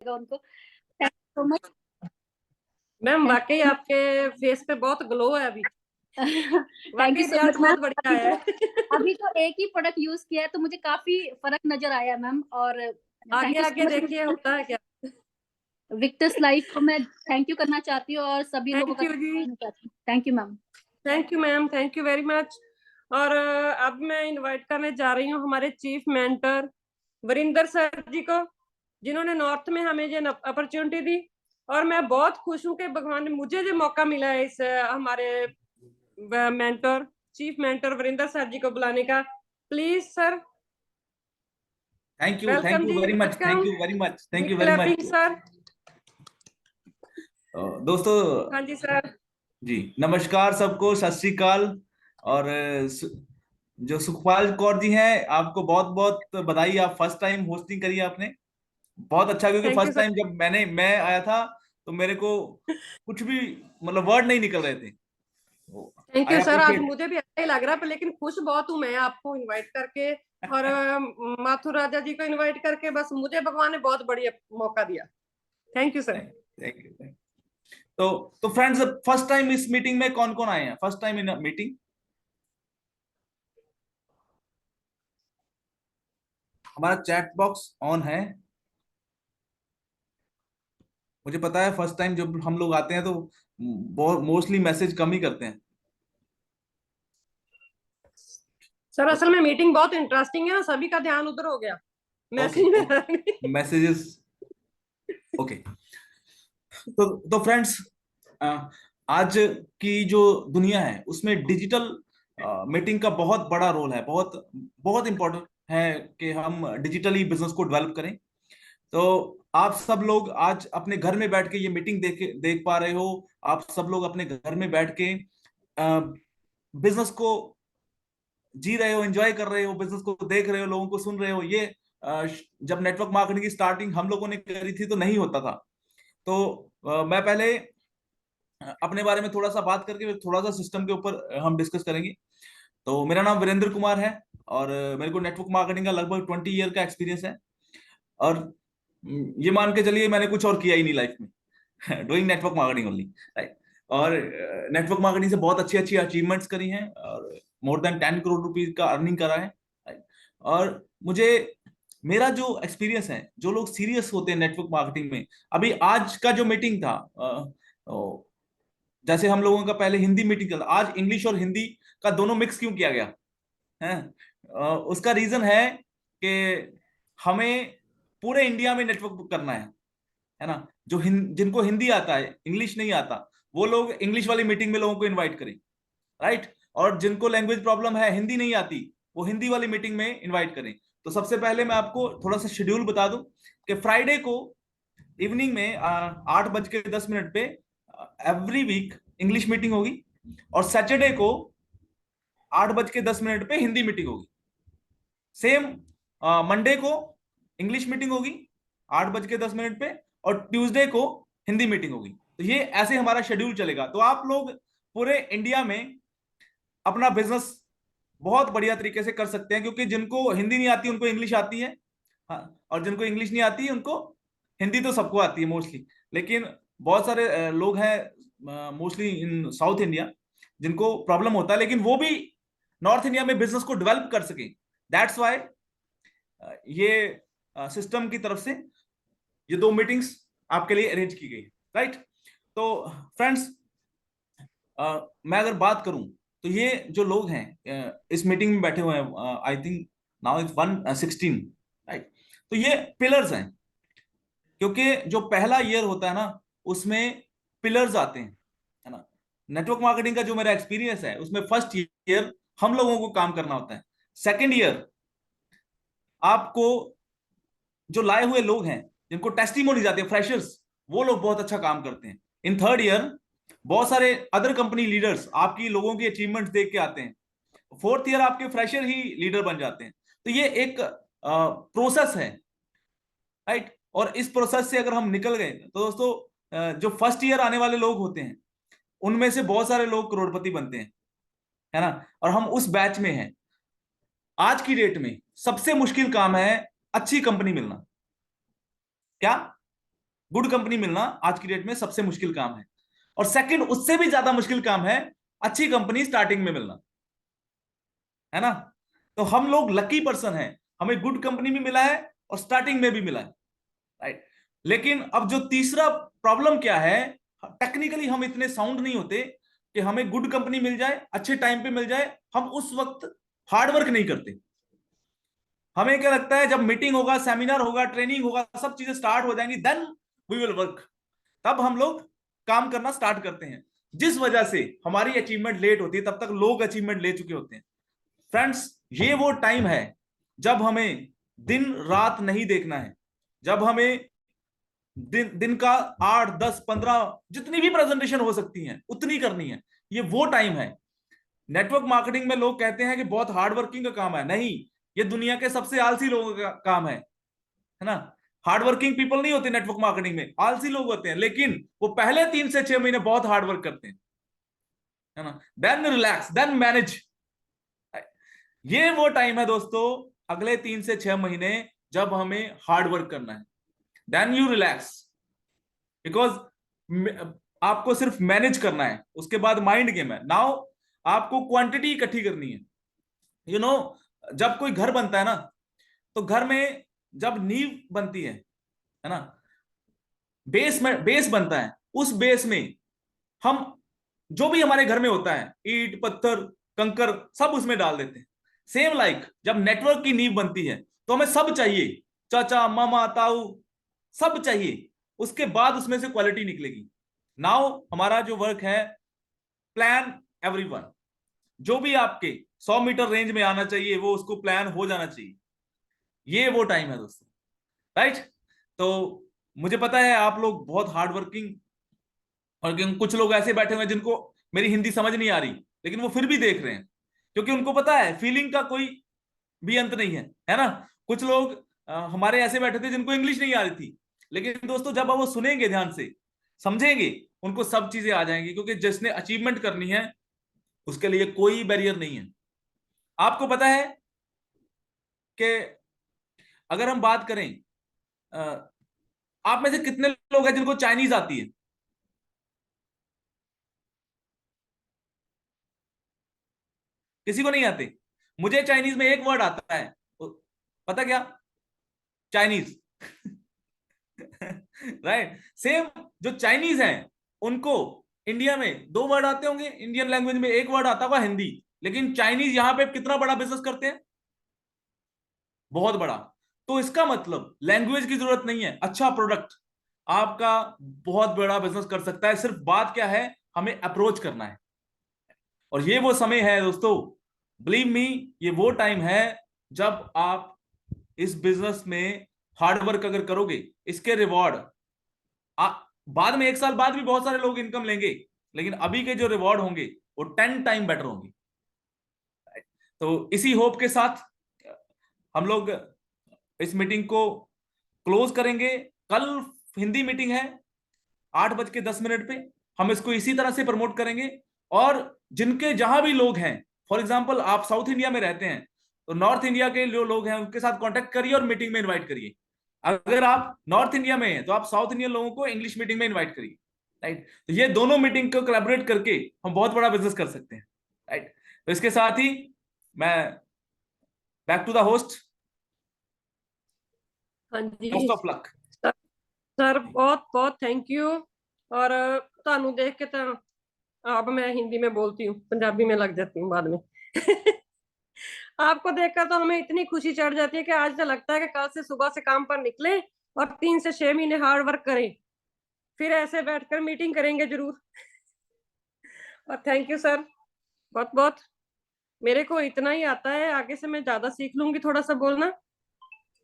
जाएगा उनको। Thank you so much ma'am, वाकई आपके फेस पे बहुत ग्लो है अभी। थैंक यू वाकई सो मच रिजल्ट मैम। बहुत बढ़िया है। अभी तो एक ही प्रोडक्ट यूज किया है तो मुझे काफी फर्क नजर आया मैम। और थैंक आगे यू सो आगे मच। देखिए होता है क्या। विक्टर्स लाइफ को मैं थैंक यू करना चाहती हूँ और सभी लोगों थैंक का यू जी। करना चाहती हूँ। Thank you ma'am. Thank you ma'am, thank you very much. और अब मैं इनवाइट करने जा रही हूँ हमारे chief mentor Varinder sir ji को, जिन्होंने नॉर्थ में हमें ये अपॉर्चुनिटी दी। और मैं बहुत खुश हूँ कि भगवान ने मुझे जो मौका मिला है इस हमारे mentor chief mentor Varinder sir ji को बुलाने का। Please sir. Thank welcome you ji, very much, welcome. Thank you very much, thank you very much. Clapping sir. दोस्तों हाँ जी सर। जी, नमस्कार सबको, सत श्री अकाल। और जो सुखपाल कौर जी हैं, आपको बहुत बहुत बधाई। आप फर्स्ट टाइम होस्टिंग करी है आपने, बहुत अच्छा। क्योंकि thank you first sir. Time जब मैं आया था तो मेरे को कुछ भी मतलब वर्ड नहीं निकल रहे थे। Thank I you sir. आज अप्रिशिएट। मुझे भी अच्छा ही लग रहा है, पर लेकिन खुश बहुत हूँ मैं आपको इनवाइट करके। और माथुर राजा जी को इनवाइट करके बस मुझे भगवान ने बहुत बढ़िया मौका दिया। Thank you sir. Thank you. तो फ्रेंड्स, फर्स्ट टाइम इस मीटिंग में कौन कौन आए हैं? First time in meeting. हमारा चैट बॉक्स ऑन है। मुझे पता है फर्स्ट टाइम जब हम लोग आते हैं तो बहुत मोस्टली मैसेज कम ही करते हैं। सर असल में मीटिंग बहुत इंटरेस्टिंग है ना, सभी का ध्यान उधर हो गया ओके, मैसेज में। मैसेजेस। ओके। तो फ्रेंड्स, आज की जो दुनिया है उसमें डिजिटल मीटिंग का बहुत बड़ा रोल है। बहुत बहुत इंपॉर्टेंट है कि हम डिजिटली बिजनेस को डेवलप करें। तो आप सब लोग आज अपने घर में बैठ के ये मीटिंग देख पा रहे हो। आप सब लोग अपने घर में बैठ के बिजनेस को जी रहे हो, एंजॉय कर रहे हो, बिजनेस को देख रहे हो, लोगों को सुन रहे हो। ये जब नेटवर्क मार्केटिंग की स्टार्टिंग हम लोगों ने करी थी तो नहीं होता था। तो मैं पहले अपने बारे में थोड़ा सा बात करके थोड़ा सा सिस्टम के ऊपर हम डिस्कस करेंगे। तो मेरा नाम वीरेंद्र कुमार है और मेरे को नेटवर्क मार्केटिंग का लगभग 20 ईयर का एक्सपीरियंस है। और ये मान के चलिए मैंने कुछ और किया ही नहीं लाइफ में। Doing network marketing only, right. और नेटवर्क मार्केटिंग से बहुत अच्छी अच्छी अचीवमेंट्स करी हैं और मोर देन 10 करोड़ रुपीज का अर्निंग करा है, right? और मुझे मेरा जो एक्सपीरियंस है, जो लोग सीरियस होते हैं नेटवर्क मार्केटिंग में, अभी आज का जो मीटिंग था, जैसे हम लोगों का पहले हिंदी मीटिंग चलता, आज इंग्लिश और हिंदी का दोनों मिक्स क्यों किया गया है? उसका रीजन है कि हमें पूरे इंडिया में नेटवर्क करना है ना। जो जिनको हिंदी आता है, इंग्लिश नहीं आता, वो लोग इंग्लिश वाली मीटिंग में लोगों को इनवाइट करें, राइट। और जिनको लैंग्वेज प्रॉब्लम है, हिंदी नहीं आती, वो हिंदी वाली मीटिंग में इनवाइट करें। तो सबसे पहले मैं आपको थोड़ा सा शेड्यूल बता दूं कि फ्राइडे को इवनिंग में 8:10 पे एवरी वीक इंग्लिश मीटिंग होगी। और सैटरडे को 8:10 पे हिंदी मीटिंग होगी। सेम मंडे को इंग्लिश मीटिंग होगी 8:10 पे, और ट्यूसडे को हिंदी मीटिंग होगी। तो ये ऐसे हमारा शेड्यूल चलेगा। तो आप लोग पूरे इंडिया में अपना बिजनेस बहुत बढ़िया तरीके से कर सकते हैं, क्योंकि जिनको हिंदी नहीं आती उनको इंग्लिश आती है। हाँ, और जिनको इंग्लिश नहीं आती उनको हिंदी तो सबको आती है मोस्टली। लेकिन बहुत सारे लोग हैं मोस्टली इन साउथ इंडिया जिनको प्रॉब्लम होता है, लेकिन वो भी नॉर्थ इंडिया में बिजनेस को डेवलप कर सके। दैट्स वाई ये सिस्टम की तरफ से ये दो मीटिंग्स आपके लिए अरेंज की गई, राइट। तो फ्रेंड्स, मैं अगर बात करूं तो ये जो लोग हैं इस मीटिंग में बैठे हुए हैं, I think now it's 116, right. तो ये पिलर्स हैं, क्योंकि जो पहला ईयर होता है ना उसमें पिलर्स आते हैं, है ना। नेटवर्क मार्केटिंग का जो मेरा एक्सपीरियंस है उसमें फर्स्ट ईयर हम लोगों को काम करना होता है। सेकेंड ईयर आपको जो लाए हुए लोग हैं, जिनको टेस्टिमोनी जाती है, फ्रेशर्स, वो लोग बहुत अच्छा काम करते हैं। इन थर्ड ईयर बहुत सारे अदर कंपनी लीडर्स आपकी लोगों की अचीवमेंट्स देख के आते हैं। फोर्थ ईयर आपके फ्रेशर ही लीडर बन जाते हैं। तो ये एक प्रोसेस है, राइट। और इस प्रोसेस से अगर हम निकल गए तो दोस्तों, जो फर्स्ट ईयर आने वाले लोग होते हैं उनमें से बहुत सारे लोग करोड़पति बनते हैं, है ना। और हम उस बैच में हैं। आज की डेट में सबसे मुश्किल काम है अच्छी कंपनी मिलना। क्या गुड कंपनी मिलना आज की डेट में सबसे मुश्किल काम है। और सेकंड, उससे भी ज्यादा मुश्किल काम है अच्छी कंपनी स्टार्टिंग में मिलना, है ना। तो हम लोग लकी पर्सन हैं, हमें गुड कंपनी भी मिला है और स्टार्टिंग में भी मिला है, राइट। लेकिन अब जो तीसरा प्रॉब्लम क्या है, टेक्निकली हम इतने साउंड नहीं होते कि हमें गुड कंपनी मिल जाए, अच्छे टाइम पे मिल जाए, हम उस वक्त हार्डवर्क नहीं करते। हमें क्या लगता है, जब मीटिंग होगा, सेमिनार होगा, ट्रेनिंग होगा, सब चीजें स्टार्ट हो जाएंगी, देन वी विल वर्क, तब हम लोग काम करना स्टार्ट करते हैं। जिस वजह से हमारी अचीवमेंट लेट होती है, तब तक लोग अचीवमेंट ले चुके होते हैं। फ्रेंड्स, ये वो टाइम है जब हमें दिन रात नहीं देखना है, जब हमें दिन का 8, 10, 15 जितनी भी प्रेजेंटेशन हो सकती हैं उतनी करनी है। ये वो टाइम है। नेटवर्क मार्केटिंग में लोग कहते हैं कि बहुत हार्ड वर्किंग का काम है, नहीं, ये दुनिया के सबसे आलसी लोगों का काम है ना। हार्ड वर्किंग पीपल नहीं होते नेटवर्क मार्केटिंग में, आलसी लोग होते हैं, लेकिन वो पहले 3 से 6 महीने बहुत हार्ड वर्क करते हैं, है ना, देन रिलैक्स, देन मैनेज। ये वो टाइम है दोस्तों, अगले 3 से 6 महीने जब हमें हार्ड वर्क करना है, देन यू रिलैक्स, बिकॉज आपको सिर्फ मैनेज करना है, उसके बाद माइंड गेम है। नाउ आपको क्वांटिटी इकट्ठी करनी है। यू नो, जब कोई घर बनता है ना, तो घर में जब नींव बनती है ना, बेस में बेस बनता है, उस बेस में हम जो भी हमारे घर में होता है, ईंट, पत्थर, कंकर, सब उसमें डाल देते हैं। सेम लाइक जब नेटवर्क की नींव बनती है, तो हमें सब चाहिए, चाचा, मामा, ताऊ, सब चाहिए, उसके बाद उसमें से क्वालिटी निकलेगी। नाउ हमारा जो वर्क है, प्लान एवरीवन, जो भी आपके 100 मीटर रेंज में आना चाहिए वो उसको प्लान हो जाना चाहिए। ये वो टाइम है दोस्तों, राइट। तो मुझे पता है आप लोग बहुत हार्ड वर्किंग, और कुछ लोग ऐसे बैठे हुए हैं जिनको मेरी हिंदी समझ नहीं आ रही, लेकिन वो फिर भी देख रहे हैं, क्योंकि उनको पता है फीलिंग का कोई भी अंत नहीं है ना। कुछ लोग हमारे ऐसे बैठे थे जिनको इंग्लिश नहीं आ रही थी, लेकिन दोस्तों जब वो सुनेंगे, ध्यान से समझेंगे, उनको सब चीजें आ जाएंगी, क्योंकि जिसने अचीवमेंट करनी है उसके लिए कोई बैरियर नहीं है। आपको पता है कि अगर हम बात करें, आप में से कितने लोग हैं जिनको चाइनीज आती है? किसी को नहीं आते? मुझे चाइनीज में एक वर्ड आता है, पता क्या? चाइनीज। राइट। सेम जो चाइनीज हैं उनको इंडिया में 2 वर्ड आते होंगे, इंडियन लैंग्वेज में एक वर्ड आता होगा, हिंदी। लेकिन चाइनीज यहां पे कितना बड़ा बिजनेस करते हैं? बहुत बड़ा। तो इसका मतलब लैंग्वेज की जरूरत नहीं है, अच्छा प्रोडक्ट आपका बहुत बड़ा बिजनेस कर सकता है। सिर्फ बात क्या है, हमें अप्रोच करना है। और ये वो समय है दोस्तों, बिलीव मी, ये वो टाइम है जब आप इस बिजनेस में हार्डवर्क अगर करोगे, इसके रिवॉर्ड बाद में 1 साल बाद भी बहुत सारे लोग इनकम लेंगे, लेकिन अभी के जो रिवॉर्ड होंगे वो 10 टाइम बेटर होंगे। तो इसी होप के साथ हम लोग इस मीटिंग को क्लोज करेंगे। कल हिंदी मीटिंग है 8:10 पे, हम इसको इसी तरह से प्रमोट करेंगे। और जिनके जहां भी लोग हैं, फॉर एग्जांपल आप साउथ इंडिया में रहते हैं, तो नॉर्थ इंडिया के जो लोग हैं उनके साथ कांटेक्ट करिए और मीटिंग में इनवाइट करिए। अगर आप नॉर्थ इंडिया में हैं तो आप साउथ इंडियन लोगों को इंग्लिश मीटिंग में इनवाइट करिए, राइट। तो ये दोनों मीटिंग को कोलैबोरेट करके हम बहुत बड़ा बिजनेस कर सकते हैं, राइट। तो इसके साथ ही मैं बैक टू द होस्ट, हाँ जी बेस्ट ऑफ लक। सर, बहुत बहुत थैंक यू। और ਤੁਹਾਨੂੰ देख के तो अब मैं हिंदी में बोलती हूँ, पंजाबी में लग जाती हूँ बाद में। आपको देखकर तो हमें इतनी खुशी चढ़ जाती है कि आज तो लगता है कि कल से सुबह से काम पर निकले और 3 से 6 महीने हार्ड वर्क करें, फिर ऐसे बैठकर मीटिंग करेंगे जरूर। और थैंक यू सर, बहुत बहुत। मेरे को इतना ही आता है, आगे से मैं ज्यादा सीख लूंगी थोड़ा सा बोलना,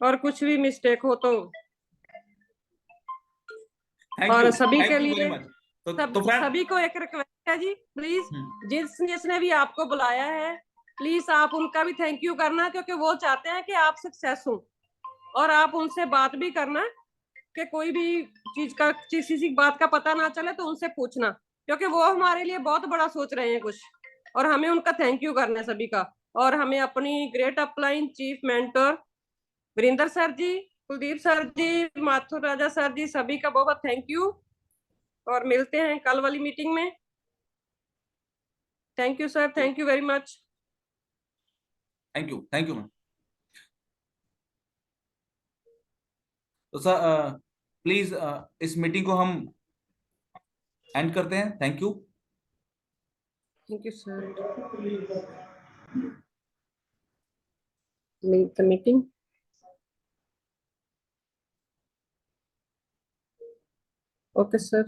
और कुछ भी मिस्टेक हो तो। और सभी के थैंक यू वेरी लिए मच। तो फ्रेंड, सभी को एक रिक्वेस्ट है जी, प्लीज जिसने भी आपको बुलाया है, प्लीज आप उनका भी थैंक यू करना, क्योंकि वो चाहते हैं कि आप सक्सेस हो। और आप उनसे बात भी करना कि कोई भी चीज का, किसी बात का पता ना चले तो उनसे पूछना, क्योंकि वो हमारे लिए बहुत बड़ा सोच रहे हैं कुछ, और हमें उनका थैंक यू करना है सभी का। और हमें अपनी great upline chief mentor Virender sir ji Kuldeep sir ji, Mathur Raja sir ji, सभी का बहुत बहुत थैंक यू और मिलते हैं कल वाली मीटिंग में। Thank you sir, thank you very much. Thank you ma'am. तो सर प्लीज इस मीटिंग को हम एंड करते हैं। Thank you. Thank you sir. Leave the meeting. Okay, sir.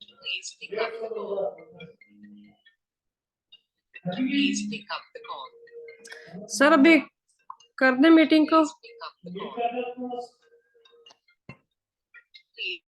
Please pick up the call. Please pick up the call. Sir अभी कर दे meeting को। Please pick up the call. Please.